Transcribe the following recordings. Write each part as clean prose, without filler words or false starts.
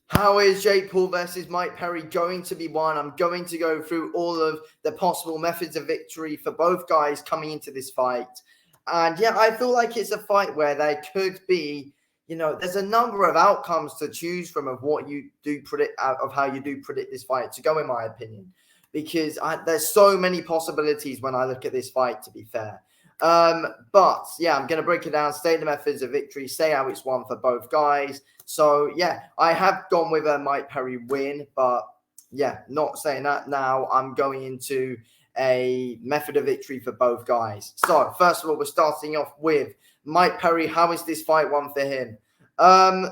How is Jake Paul versus Mike Perry going to be won? I'm going to go through all of the possible methods of victory for both guys coming into this fight. And yeah, I feel like it's a fight where there could be, there's a number of outcomes to choose from of what you do predict, of how you do predict this fight to go, in my opinion, because there's so many possibilities when I look at this fight, to be fair. But yeah, I'm going to break it down, state the methods of victory, say how it's won for both guys. So yeah, I have gone with a Mike Perry win, but yeah, not saying that now. I'm going into a method of victory for both guys. So first of all, we're starting off with Mike Perry. How is this fight won for him? Um,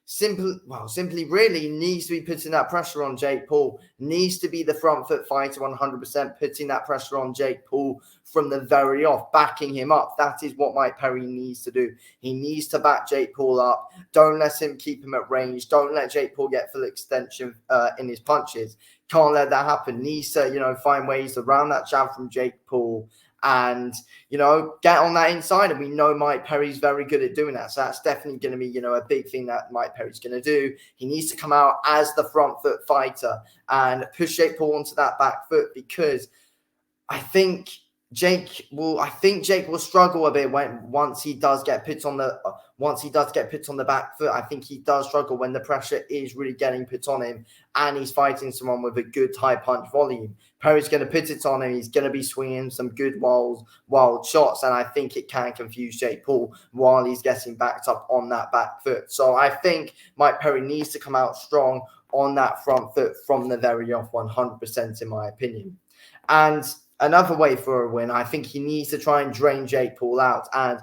simply really needs to be putting that pressure on Jake Paul, needs to be the front foot fighter 100%, putting that pressure on Jake Paul from the very off, backing him up. That is what Mike Perry needs to do. He needs to back Jake Paul up. Don't let him keep him at range. Don't let Jake Paul get full extension in his punches. Can't let that happen. Needs to, find ways around that jab from Jake Paul and, get on that inside. And we know Mike Perry's very good at doing that. So that's definitely going to be, a big thing that Mike Perry's going to do. He needs to come out as the front foot fighter and push Jake Paul onto that back foot, because I think Jake will struggle a bit once he does get put on the back foot. I think he does struggle when the pressure is really getting put on him and he's fighting someone with a good high punch volume. Perry's going to put it on him. He's going to be swinging some good wild shots, and I think it can confuse Jake Paul while he's getting backed up on that back foot. So I think Mike Perry needs to come out strong on that front foot from the very off, 100% in my opinion. And another way for a win, I think he needs to try and drain Jake Paul out. And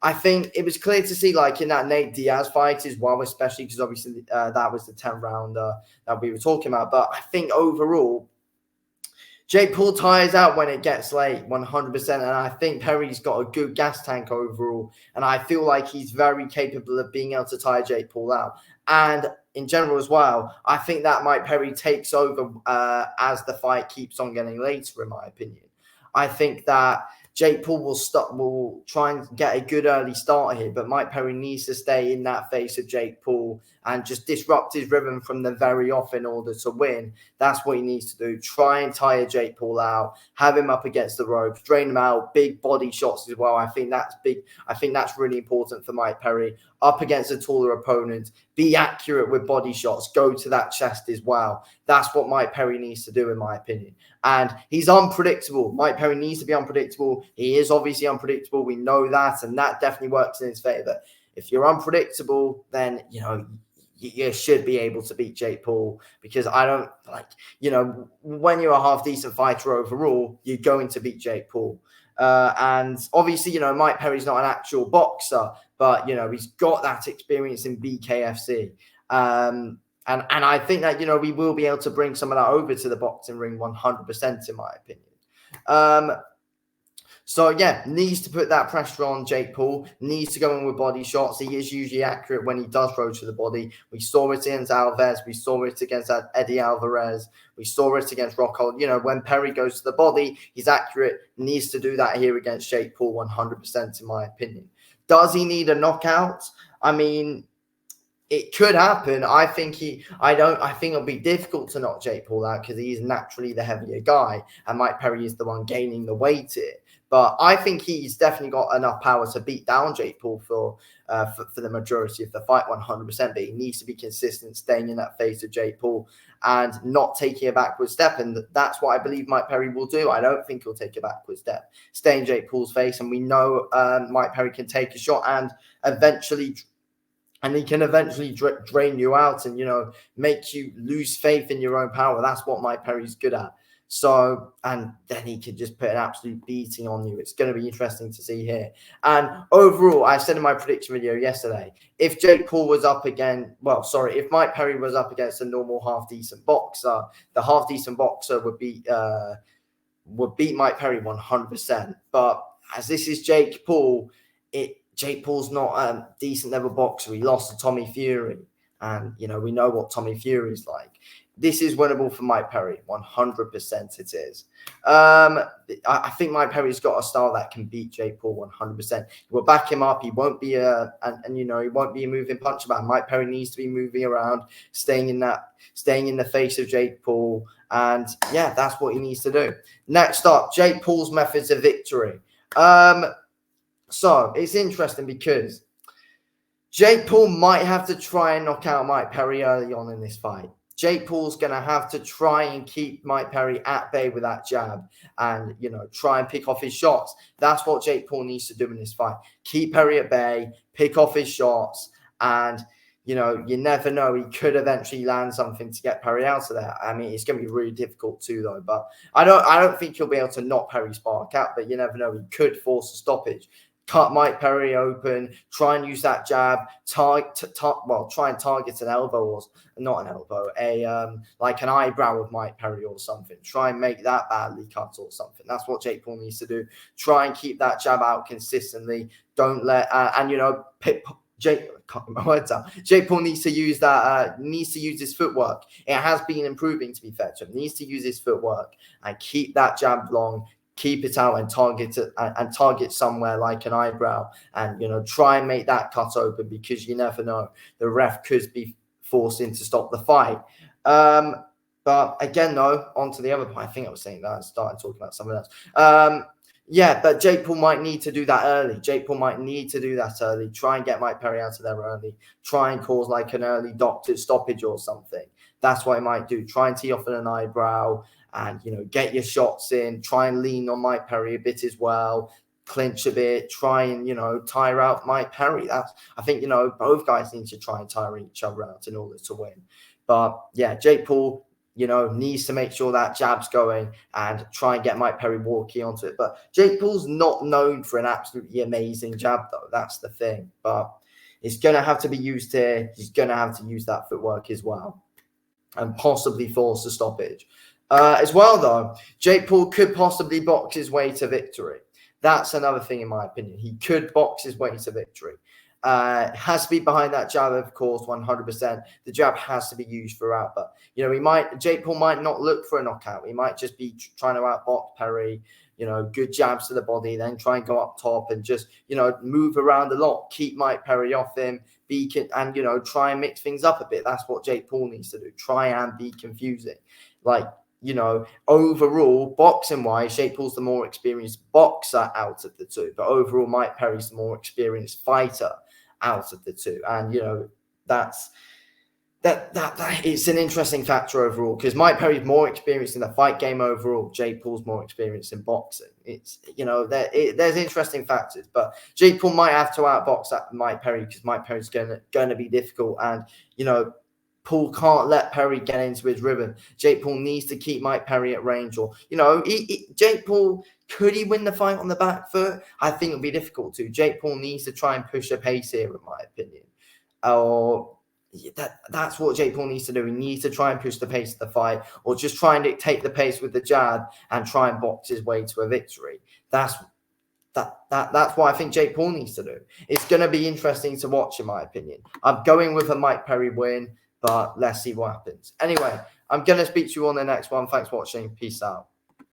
I think it was clear to see, like in that Nate Diaz fight as well, especially because obviously that was the 10-rounder that we were talking about. But I think overall, Jake Paul tires out when it gets late, 100%. And I think Perry's got a good gas tank overall. And I feel like he's very capable of being able to tire Jake Paul out. And in general as well, I think that Mike Perry takes over as the fight keeps on getting later, in my opinion. I think that Jake Paul will try and get a good early start here, but Mike Perry needs to stay in that face of Jake Paul and just disrupt his rhythm from the very off in order to win. That's what he needs to do. Try and tire Jake Paul out, have him up against the ropes, drain him out, big body shots as well. I think that's big. I think that's really important for Mike Perry. Up against a taller opponent, be accurate with body shots, go to that chest as well. That's what Mike Perry needs to do, in my opinion. And he's unpredictable. Mike Perry needs to be unpredictable. He is obviously unpredictable. We know that, and that definitely works in his favor. If you're unpredictable, then, you should be able to beat Jake Paul, because I don't when you're a half decent fighter overall, you're going to beat Jake Paul. And obviously, Mike Perry's not an actual boxer, but, he's got that experience in BKFC. And I think that, we will be able to bring some of that over to the boxing ring 100%, in my opinion. So, yeah, needs to put that pressure on Jake Paul, needs to go in with body shots. He is usually accurate when he does throw to the body. We saw it against Alves. We saw it against Eddie Alvarez. We saw it against Rockhold. When Perry goes to the body, he's accurate. Needs to do that here against Jake Paul 100%, in my opinion. Does he need a knockout? I mean, it could happen. I think it'll be difficult to knock Jake Paul out because he's naturally the heavier guy, and Mike Perry is the one gaining the weight here. But I think he's definitely got enough power to beat down Jake Paul for the majority of the fight, 100%. But he needs to be consistent, staying in that face of Jake Paul and not taking a backward step. And that's what I believe Mike Perry will do. I don't think he'll take a backward step. Stay in Jake Paul's face. And we know Mike Perry can take a shot and he can eventually drain you out and, make you lose faith in your own power. That's what Mike Perry's good at. So, and then he can just put an absolute beating on you. It's going to be interesting to see here. And overall, I said in my prediction video yesterday, if Mike Perry was up against a normal half-decent boxer, the half-decent boxer would beat Mike Perry 100%. But as this is Jake Paul, Jake Paul's not a decent level boxer. He lost to Tommy Fury. And, you know, we know what Tommy Fury's like. This is winnable for Mike Perry. 100% it is. I think Mike Perry's got a style that can beat Jake Paul 100%. We'll back him up. He won't be he won't be a moving punch man. Mike Perry needs to be moving around, staying in the face of Jake Paul. And yeah, that's what he needs to do. Next up, Jake Paul's methods of victory. So it's interesting because Jake Paul might have to try and knock out Mike Perry early on in this fight. Jake Paul's going to have to try and keep Mike Perry at bay with that jab and, you know, try and pick off his shots. That's what Jake Paul needs to do in this fight. Keep Perry at bay, pick off his shots, and, you know, you never know. He could eventually land something to get Perry out of there. I mean, it's going to be really difficult too, though. But I don't think he'll be able to knock Perry's spark out, but you never know. He could force a stoppage. Cut Mike Perry open, try and use that jab, try and target an elbow or not an elbow, like an eyebrow of Mike Perry or something. Try and make that badly cut or something. That's what Jake Paul needs to do. Try and keep that jab out consistently. Don't let Jake Paul needs to use that. Needs to use his footwork. It has been improving, to be fair to him. Needs to use his footwork and keep that jab long. Keep it out and target somewhere like an eyebrow, and, you know, try and make that cut open, because you never know. The ref could be forced in to stop the fight. But again, though, on to the other point. I think I was saying that. I started talking about something else. Yeah, but Jake Paul might need to do that early. Jake Paul might need to do that early. Try and get Mike Perry out of there early. Try and cause like an early doctor stoppage or something. That's what he might do. Try and tee off in an eyebrow and, you know, get your shots in. Try and lean on Mike Perry a bit as well. Clinch a bit. Try and, you know, tire out Mike Perry. I think, you know, both guys need to try and tire each other out in order to win. But yeah, Jake Paul, you know, needs to make sure that jab's going and try and get Mike Perry walking onto it. But Jake Paul's not known for an absolutely amazing jab, though. That's the thing. But it's going to have to be used here. He's going to have to use that footwork as well and possibly force a stoppage. As well, though, Jake Paul could possibly box his way to victory. That's another thing, in my opinion. He could box his way to victory. Has to be behind that jab, of course, 100%. The jab has to be used throughout. But, you know, Jake Paul might not look for a knockout. He might just be trying to outbox Perry, you know, good jabs to the body, then try and go up top and just, you know, move around a lot, keep Mike Perry off him, and, you know, try and mix things up a bit. That's what Jake Paul needs to do. Try and be confusing. Like, you know, overall, boxing-wise, Jake Paul's the more experienced boxer out of the two. But overall, Mike Perry's the more experienced fighter out of the two. And, you know, that it's an interesting factor overall, because Mike Perry's more experienced in the fight game overall. Jake Paul's more experienced in boxing. It's, you know, there's interesting factors, but Jake Paul might have to outbox that Mike Perry, because Mike Perry's going to be difficult. And, you know, Paul can't let Perry get into his rhythm. Jake Paul needs to keep Mike Perry at range, or, you know, Jake Paul, could he win the fight on the back foot? I think it'll be difficult to. Jake Paul needs to try and push a pace here, in my opinion. That's what Jake Paul needs to do. He needs to try and push the pace of the fight, or just try and dictate the pace with the jab and try and box his way to a victory. That's what I think Jake Paul needs to do. It's going to be interesting to watch, in my opinion. I'm going with a Mike Perry win, but let's see what happens. Anyway, I'm going to speak to you on the next one. Thanks for watching. Peace out.